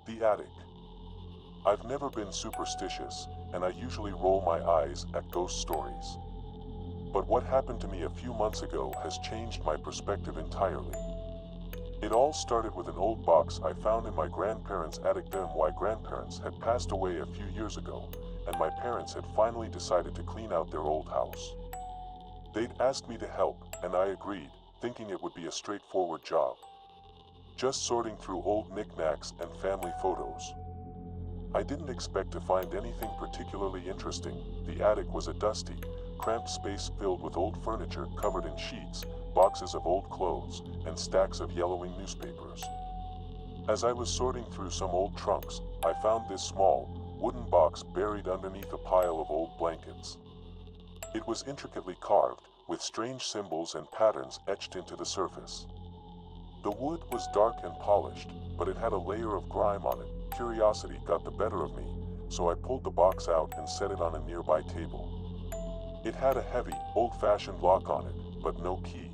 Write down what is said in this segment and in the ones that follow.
The attic. I've never been superstitious, and I usually roll my eyes at ghost stories. But what happened to me a few months ago has changed my perspective entirely. It all started with an old box I found in my grandparents' attic. My grandparents had passed away a few years ago, and my parents had finally decided to clean out their old house. They'd asked me to help, and I agreed, thinking it would be a straightforward job. Just sorting through old knickknacks and family photos. I didn't expect to find anything particularly interesting. The attic was a dusty, cramped space filled with old furniture covered in sheets, boxes of old clothes, and stacks of yellowing newspapers. As I was sorting through some old trunks, I found this small, wooden box buried underneath a pile of old blankets. It was intricately carved, with strange symbols and patterns etched into the surface. The wood was dark and polished, but it had a layer of grime on it. Curiosity got the better of me, so I pulled the box out and set it on a nearby table. It had a heavy, old-fashioned lock on it, but no key.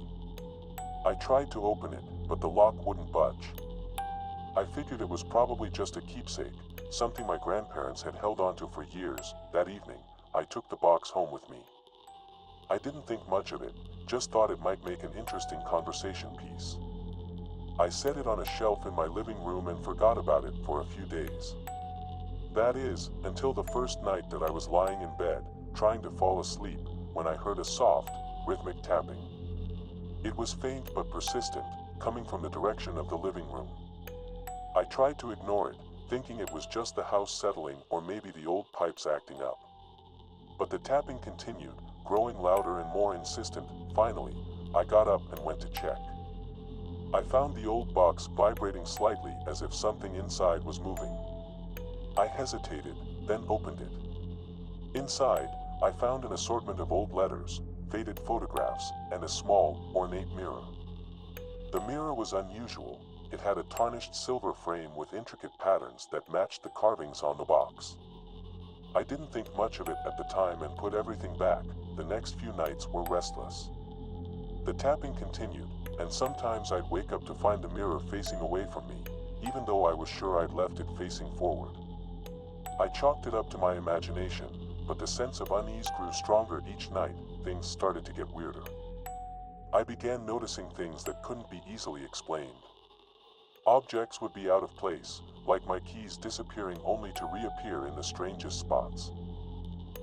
I tried to open it, but the lock wouldn't budge. I figured it was probably just a keepsake, something my grandparents had held onto for years. That evening, I took the box home with me. I didn't think much of it, just thought it might make an interesting conversation piece. I set it on a shelf in my living room and forgot about it for a few days. That is, until the first night that I was lying in bed, trying to fall asleep, when I heard a soft, rhythmic tapping. It was faint but persistent, coming from the direction of the living room. I tried to ignore it, thinking it was just the house settling or maybe the old pipes acting up. But the tapping continued, growing louder and more insistent. Finally, I got up and went to check. I found the old box vibrating slightly as if something inside was moving. I hesitated, then opened it. Inside, I found an assortment of old letters, faded photographs, and a small, ornate mirror. The mirror was unusual. It had a tarnished silver frame with intricate patterns that matched the carvings on the box. I didn't think much of it at the time and put everything back. The next few nights were restless. The tapping continued, and sometimes I'd wake up to find the mirror facing away from me, even though I was sure I'd left it facing forward. I chalked it up to my imagination, but the sense of unease grew stronger each night. Things started to get weirder. I began noticing things that couldn't be easily explained. Objects would be out of place, like my keys disappearing only to reappear in the strangest spots.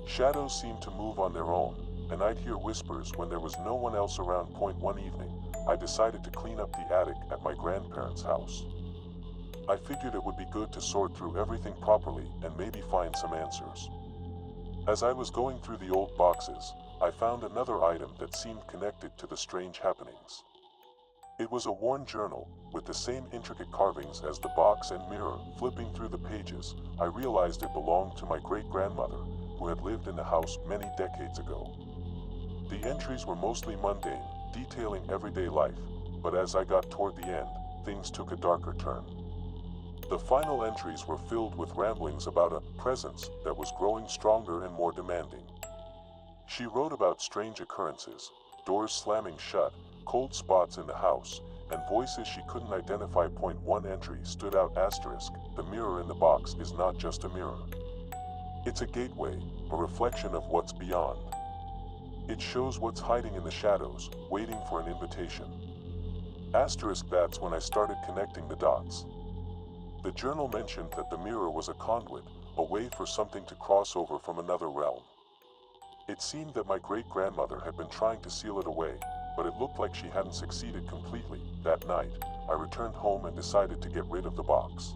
Shadows seemed to move on their own, and I'd hear whispers when there was no one else around. One evening, I decided to clean up the attic at my grandparents' house. I figured it would be good to sort through everything properly and maybe find some answers. As I was going through the old boxes, I found another item that seemed connected to the strange happenings. It was a worn journal, with the same intricate carvings as the box and mirror. Flipping through the pages, I realized it belonged to my great-grandmother, who had lived in the house many decades ago. The entries were mostly mundane, detailing everyday life, but as I got toward the end, things took a darker turn. The final entries were filled with ramblings about a presence that was growing stronger and more demanding. She wrote about strange occurrences, doors slamming shut, cold spots in the house, and voices she couldn't identify. One entry stood out: asterisk, the mirror in the box is not just a mirror. It's a gateway, a reflection of what's beyond. It shows what's hiding in the shadows, waiting for an invitation. Asterisk. That's when I started connecting the dots. The journal mentioned that the mirror was a conduit, a way for something to cross over from another realm. It seemed that my great-grandmother had been trying to seal it away, but it looked like she hadn't succeeded completely. That night, I returned home and decided to get rid of the box.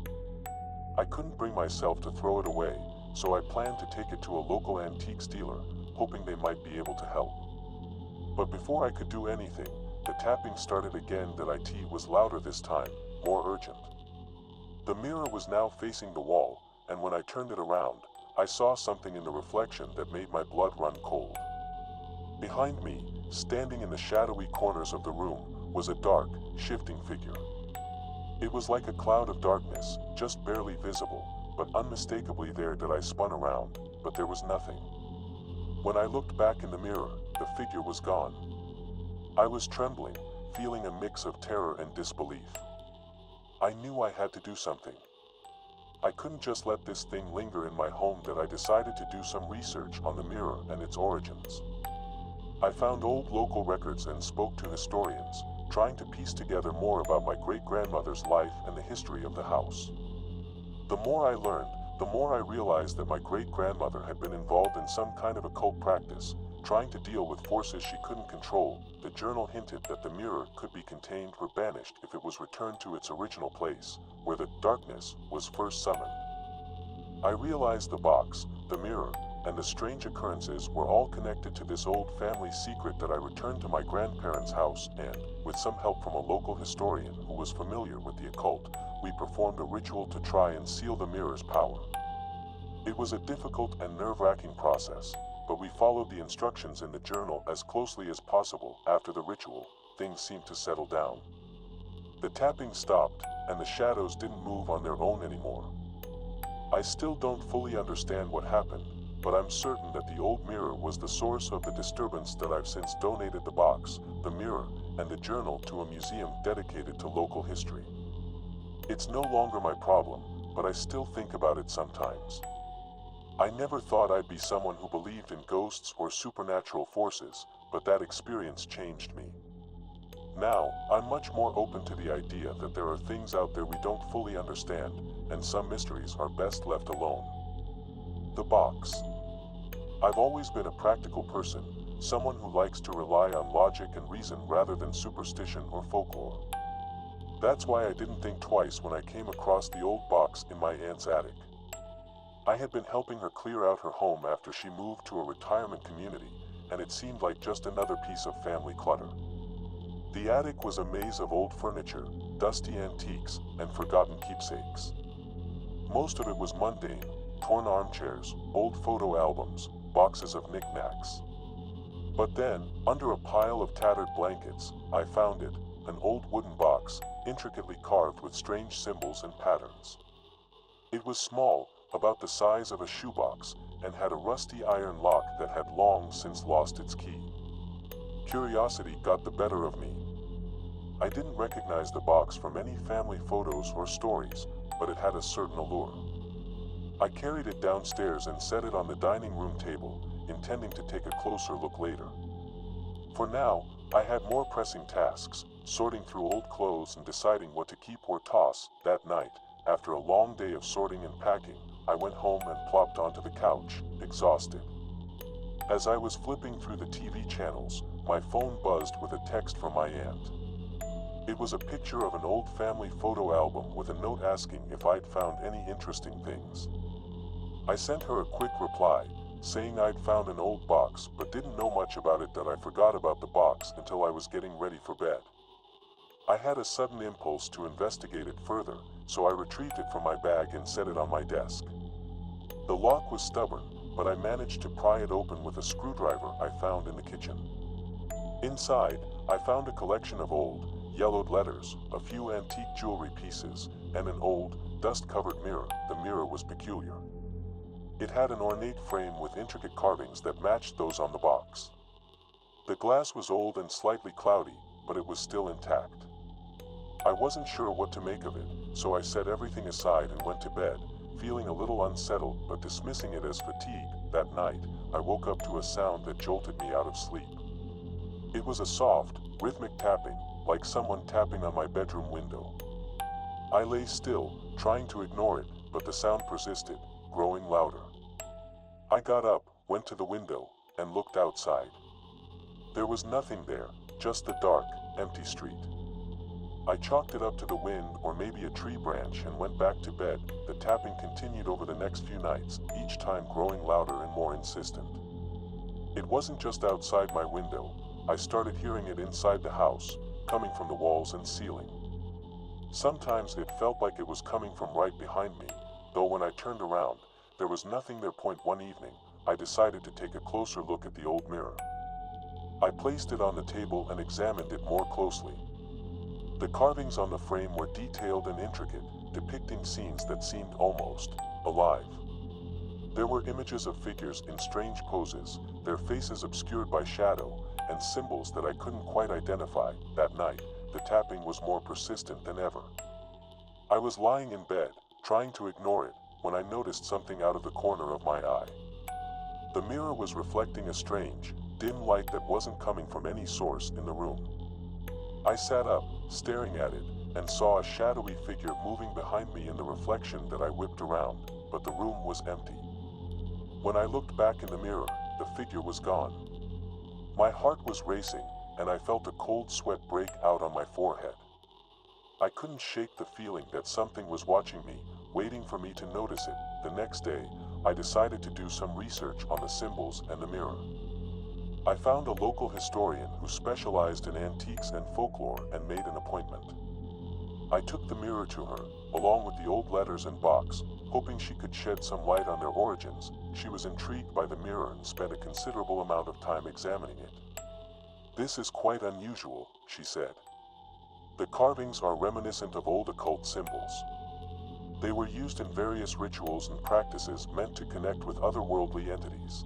I couldn't bring myself to throw it away, so I planned to take it to a local antiques dealer, hoping they might be able to help. But before I could do anything, the tapping started again. It was louder this time, more urgent. The mirror was now facing the wall, and when I turned it around, I saw something in the reflection that made my blood run cold. Behind me, standing in the shadowy corners of the room, was a dark, shifting figure. It was like a cloud of darkness, just barely visible, but unmistakably there. I spun around, but there was nothing. When I looked back in the mirror, the figure was gone. I was trembling, feeling a mix of terror and disbelief. I knew I had to do something. I couldn't just let this thing linger in my home that I decided to do some research on the mirror and its origins. I found old local records and spoke to historians, trying to piece together more about my great-grandmother's life and the history of the house. The more I learned, the more I realized that my great-grandmother had been involved in some kind of occult practice, trying to deal with forces she couldn't control. The journal hinted that the mirror could be contained or banished if it was returned to its original place, where the darkness was first summoned. I realized the box, the mirror, and the strange occurrences were all connected to this old family secret that I returned to my grandparents' house and, with some help from a local historian who was familiar with the occult, we performed a ritual to try and seal the mirror's power. It was a difficult and nerve-wracking process, but we followed the instructions in the journal as closely as possible. After the ritual, things seemed to settle down. The tapping stopped, and the shadows didn't move on their own anymore. I still don't fully understand what happened, but I'm certain that the old mirror was the source of the disturbance that I've since donated the box, the mirror, and the journal to a museum dedicated to local history. It's no longer my problem, but I still think about it sometimes. I never thought I'd be someone who believed in ghosts or supernatural forces, but that experience changed me. Now, I'm much more open to the idea that there are things out there we don't fully understand, and some mysteries are best left alone. The box. I've always been a practical person, someone who likes to rely on logic and reason rather than superstition or folklore. That's why I didn't think twice when I came across the old box in my aunt's attic. I had been helping her clear out her home after she moved to a retirement community, and it seemed like just another piece of family clutter. The attic was a maze of old furniture, dusty antiques, and forgotten keepsakes. Most of it was mundane: torn armchairs, old photo albums, boxes of knickknacks. But then, under a pile of tattered blankets, I found it, an old wooden box, intricately carved with strange symbols and patterns. It was small, about the size of a shoebox, and had a rusty iron lock that had long since lost its key. Curiosity got the better of me. I didn't recognize the box from any family photos or stories, but it had a certain allure. I carried it downstairs and set it on the dining room table, intending to take a closer look later. For now, I had more pressing tasks, sorting through old clothes and deciding what to keep or toss. That night, after a long day of sorting and packing, I went home and plopped onto the couch, exhausted. As I was flipping through the TV channels, my phone buzzed with a text from my aunt. It was a picture of an old family photo album with a note asking if I'd found any interesting things. I sent her a quick reply, saying I'd found an old box but didn't know much about it, that I forgot about the box until I was getting ready for bed. I had a sudden impulse to investigate it further, so I retrieved it from my bag and set it on my desk. The lock was stubborn, but I managed to pry it open with a screwdriver I found in the kitchen. Inside, I found a collection of old, yellowed letters, a few antique jewelry pieces, and an old, dust-covered mirror. The mirror was peculiar. It had an ornate frame with intricate carvings that matched those on the box. The glass was old and slightly cloudy, but it was still intact. I wasn't sure what to make of it, so I set everything aside and went to bed, feeling a little unsettled but dismissing it as fatigue. That night, I woke up to a sound that jolted me out of sleep. It was a soft, rhythmic tapping, like someone tapping on my bedroom window. I lay still, trying to ignore it, but the sound persisted, growing louder. I got up, went to the window, and looked outside. There was nothing there, just the dark, empty street. I chalked it up to the wind or maybe a tree branch and went back to bed. The tapping continued over the next few nights, each time growing louder and more insistent. It wasn't just outside my window. I started hearing it inside the house, coming from the walls and ceiling. Sometimes it felt like it was coming from right behind me, though when I turned around, there was nothing there. One evening, I decided to take a closer look at the old mirror. I placed it on the table and examined it more closely. The carvings on the frame were detailed and intricate, depicting scenes that seemed almost alive. There were images of figures in strange poses, their faces obscured by shadow, and symbols that I couldn't quite identify. That night, the tapping was more persistent than ever. I was lying in bed, trying to ignore it, when I noticed something out of the corner of my eye. The mirror was reflecting a strange, dim light that wasn't coming from any source in the room. I sat up, staring at it, and saw a shadowy figure moving behind me in the reflection that I whipped around, but the room was empty. When I looked back in the mirror, the figure was gone. My heart was racing, and I felt a cold sweat break out on my forehead. I couldn't shake the feeling that something was watching me, waiting for me to notice it. The next day, I decided to do some research on the symbols and the mirror. I found a local historian who specialized in antiques and folklore and made an appointment. I took the mirror to her, along with the old letters and box, hoping she could shed some light on their origins. She was intrigued by the mirror and spent a considerable amount of time examining it. "This is quite unusual," she said. "The carvings are reminiscent of old occult symbols. They were used in various rituals and practices meant to connect with otherworldly entities."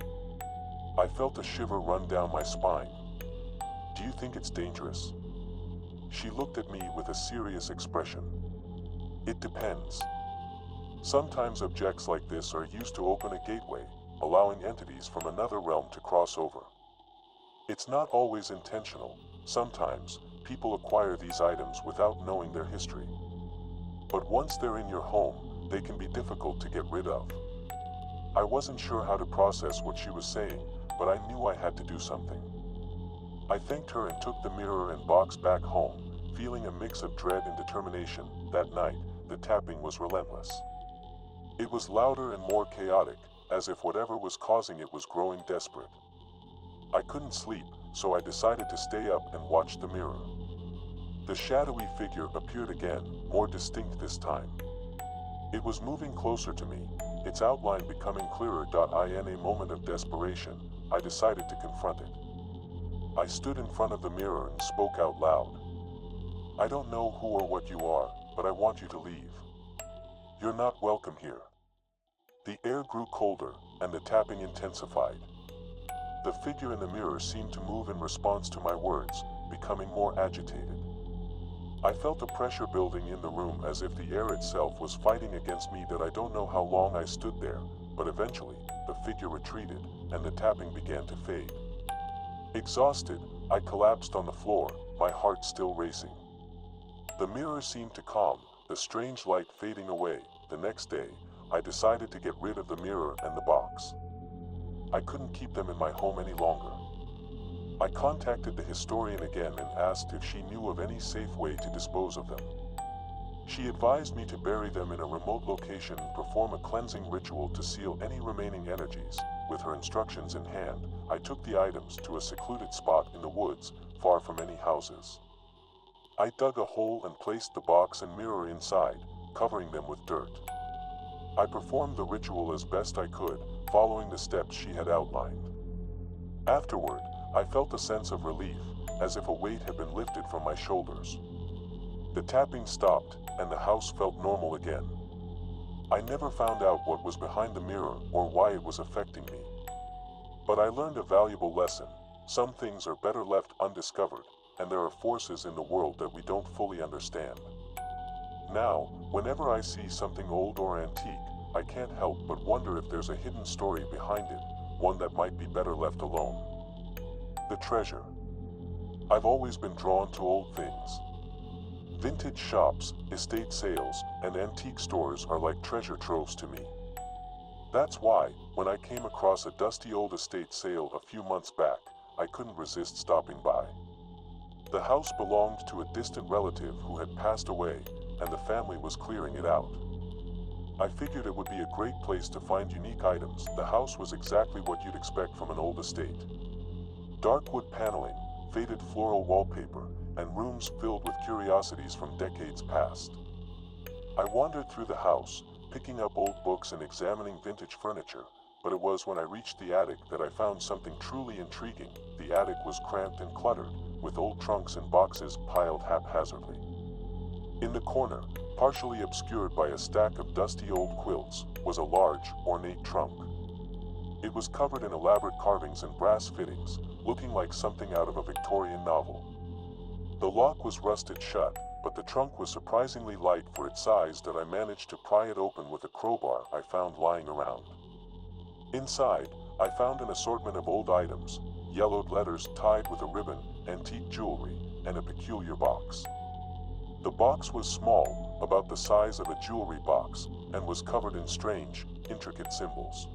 I felt a shiver run down my spine. "Do you think it's dangerous?" She looked at me with a serious expression. "It depends. Sometimes objects like this are used to open a gateway, allowing entities from another realm to cross over. It's not always intentional. Sometimes, people acquire these items without knowing their history. But once they're in your home, they can be difficult to get rid of." I wasn't sure how to process what she was saying, but I knew I had to do something. I thanked her and took the mirror and box back home, feeling a mix of dread and determination. That night, the tapping was relentless. It was louder and more chaotic, as if whatever was causing it was growing desperate. I couldn't sleep, so I decided to stay up and watch the mirror. The shadowy figure appeared again, more distinct this time. It was moving closer to me, its outline becoming clearer. In a moment of desperation, I decided to confront it. I stood in front of the mirror and spoke out loud. "I don't know who or what you are, but I want you to leave. You're not welcome here." The air grew colder, and the tapping intensified. The figure in the mirror seemed to move in response to my words, becoming more agitated. I felt a pressure building in the room, as if the air itself was fighting against me. I don't know how long I stood there, but eventually, the figure retreated, and the tapping began to fade. Exhausted, I collapsed on the floor, my heart still racing. The mirror seemed to calm, the strange light fading away. The next day, I decided to get rid of the mirror and the box. I couldn't keep them in my home any longer. I contacted the historian again and asked if she knew of any safe way to dispose of them. She advised me to bury them in a remote location and perform a cleansing ritual to seal any remaining energies. With her instructions in hand, I took the items to a secluded spot in the woods, far from any houses. I dug a hole and placed the box and mirror inside, covering them with dirt. I performed the ritual as best I could, following the steps she had outlined. Afterward, I felt a sense of relief, as if a weight had been lifted from my shoulders. The tapping stopped, and the house felt normal again. I never found out what was behind the mirror or why it was affecting me. But I learned a valuable lesson. Some things are better left undiscovered, and there are forces in the world that we don't fully understand. Now, whenever I see something old or antique, I can't help but wonder if there's a hidden story behind it, one that might be better left alone. The treasure. I've always been drawn to old things. Vintage shops, estate sales, and antique stores are like treasure troves to me. That's why, when I came across a dusty old estate sale a few months back, I couldn't resist stopping by. The house belonged to a distant relative who had passed away, and the family was clearing it out. I figured it would be a great place to find unique items. The house was exactly what you'd expect from an old estate. Dark wood paneling, faded floral wallpaper, and rooms filled with curiosities from decades past. I wandered through the house, picking up old books and examining vintage furniture, but it was when I reached the attic that I found something truly intriguing. The attic was cramped and cluttered, with old trunks and boxes piled haphazardly. In the corner, partially obscured by a stack of dusty old quilts, was a large, ornate trunk. It was covered in elaborate carvings and brass fittings, looking like something out of a Victorian novel. The lock was rusted shut, but the trunk was surprisingly light for its size that I managed to pry it open with a crowbar I found lying around. Inside, I found an assortment of old items, yellowed letters tied with a ribbon, antique jewelry, and a peculiar box. The box was small, about the size of a jewelry box, and was covered in strange, intricate symbols.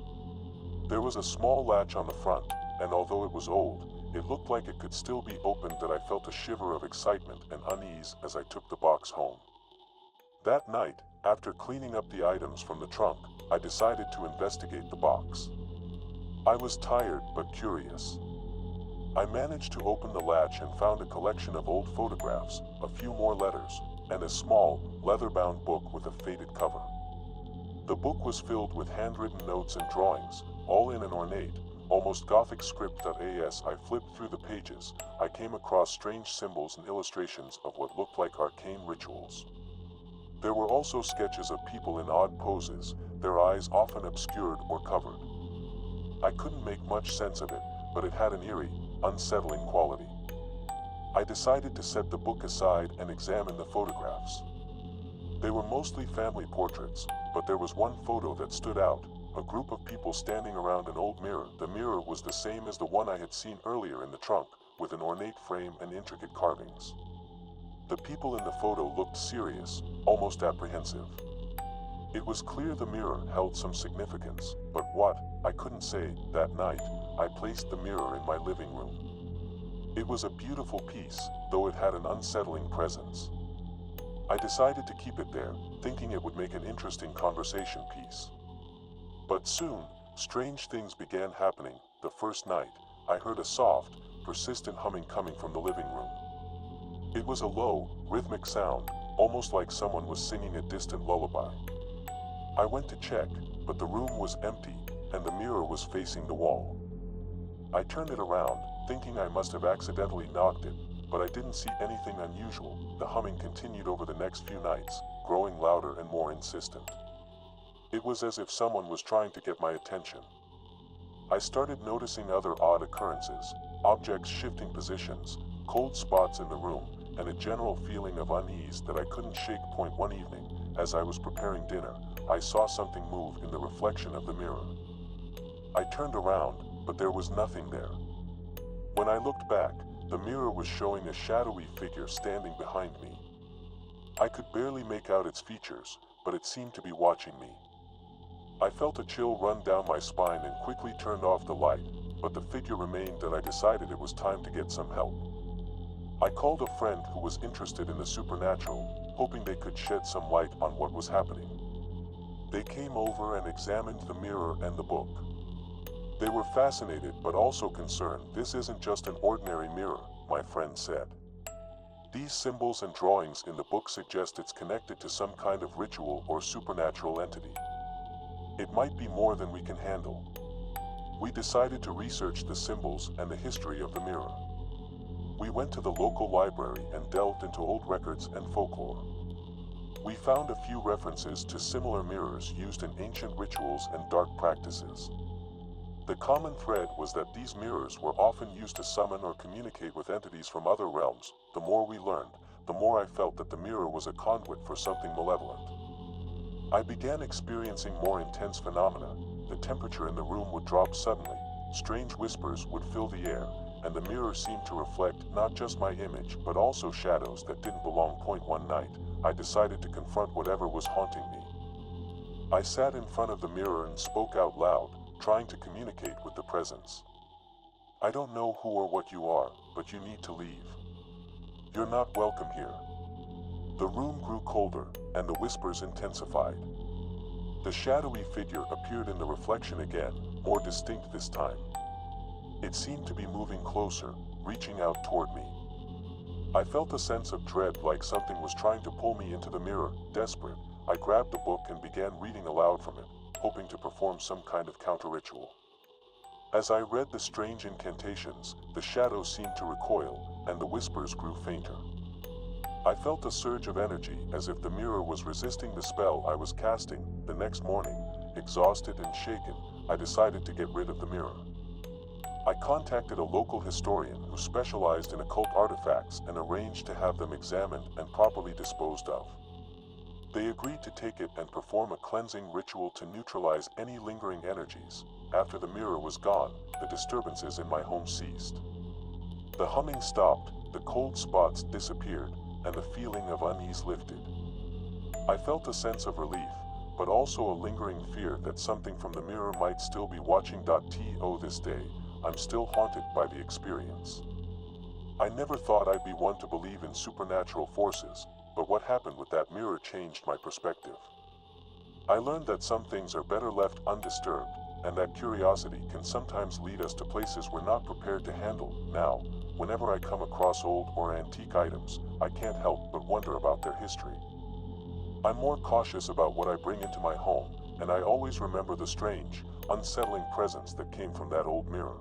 There was a small latch on the front, and although it was old, it looked like it could still be opened that I felt a shiver of excitement and unease as I took the box home. That night, after cleaning up the items from the trunk, I decided to investigate the box. I was tired but curious. I managed to open the latch and found a collection of old photographs, a few more letters, and a small, leather-bound book with a faded cover. The book was filled with handwritten notes and drawings, all in an ornate, almost Gothic script. As I flipped through the pages, I came across strange symbols and illustrations of what looked like arcane rituals. There were also sketches of people in odd poses, their eyes often obscured or covered. I couldn't make much sense of it, but it had an eerie, unsettling quality. I decided to set the book aside and examine the photographs. They were mostly family portraits, but there was one photo that stood out, a group of people standing around an old mirror. The mirror was the same as the one I had seen earlier in the trunk, with an ornate frame and intricate carvings. The people in the photo looked serious, almost apprehensive. It was clear the mirror held some significance, but what, I couldn't say. That night, I placed the mirror in my living room. It was a beautiful piece, though it had an unsettling presence. I decided to keep it there, thinking it would make an interesting conversation piece. But soon, strange things began happening. The first night, I heard a soft, persistent humming coming from the living room. It was a low, rhythmic sound, almost like someone was singing a distant lullaby. I went to check, but the room was empty, and the mirror was facing the wall. I turned it around, thinking I must have accidentally knocked it, but I didn't see anything unusual. The humming continued over the next few nights, growing louder and more insistent. It was as if someone was trying to get my attention. I started noticing other odd occurrences, objects shifting positions, cold spots in the room, and a general feeling of unease that I couldn't shake. One evening, as I was preparing dinner, I saw something move in the reflection of the mirror. I turned around, but there was nothing there. When I looked back, the mirror was showing a shadowy figure standing behind me. I could barely make out its features, but it seemed to be watching me. I felt a chill run down my spine and quickly turned off the light, but the figure remained. That I decided it was time to get some help. I called a friend who was interested in the supernatural, hoping they could shed some light on what was happening. They came over and examined the mirror and the book. They were fascinated but also concerned. "This isn't just an ordinary mirror," my friend said. "These symbols and drawings in the book suggest it's connected to some kind of ritual or supernatural entity. It might be more than we can handle." We decided to research the symbols and the history of the mirror. We went to the local library and delved into old records and folklore. We found a few references to similar mirrors used in ancient rituals and dark practices. The common thread was that these mirrors were often used to summon or communicate with entities from other realms. The more we learned, the more I felt that the mirror was a conduit for something malevolent. I began experiencing more intense phenomena. The temperature in the room would drop suddenly, strange whispers would fill the air, and the mirror seemed to reflect not just my image but also shadows that didn't belong. One night, I decided to confront whatever was haunting me. I sat in front of the mirror and spoke out loud, trying to communicate with the presence. "I don't know who or what you are, but you need to leave. You're not welcome here." The room grew colder, and the whispers intensified. The shadowy figure appeared in the reflection again, more distinct this time. It seemed to be moving closer, reaching out toward me. I felt a sense of dread, like something was trying to pull me into the mirror. Desperate, I grabbed the book and began reading aloud from it, hoping to perform some kind of counter-ritual. As I read the strange incantations, the shadows seemed to recoil, and the whispers grew fainter. I felt a surge of energy, as if the mirror was resisting the spell I was casting. The next morning, exhausted and shaken, I decided to get rid of the mirror. I contacted a local historian who specialized in occult artifacts and arranged to have them examined and properly disposed of. They agreed to take it and perform a cleansing ritual to neutralize any lingering energies. After the mirror was gone, the disturbances in my home ceased. The humming stopped, the cold spots disappeared, and the feeling of unease lifted. I felt a sense of relief, but also a lingering fear that something from the mirror might still be watching. To this day, I'm still haunted by the experience. I never thought I'd be one to believe in supernatural forces, but what happened with that mirror changed my perspective. I learned that some things are better left undisturbed, and that curiosity can sometimes lead us to places we're not prepared to handle. Now, whenever I come across old or antique items, I can't help but wonder about their history. I'm more cautious about what I bring into my home, and I always remember the strange, unsettling presence that came from that old mirror.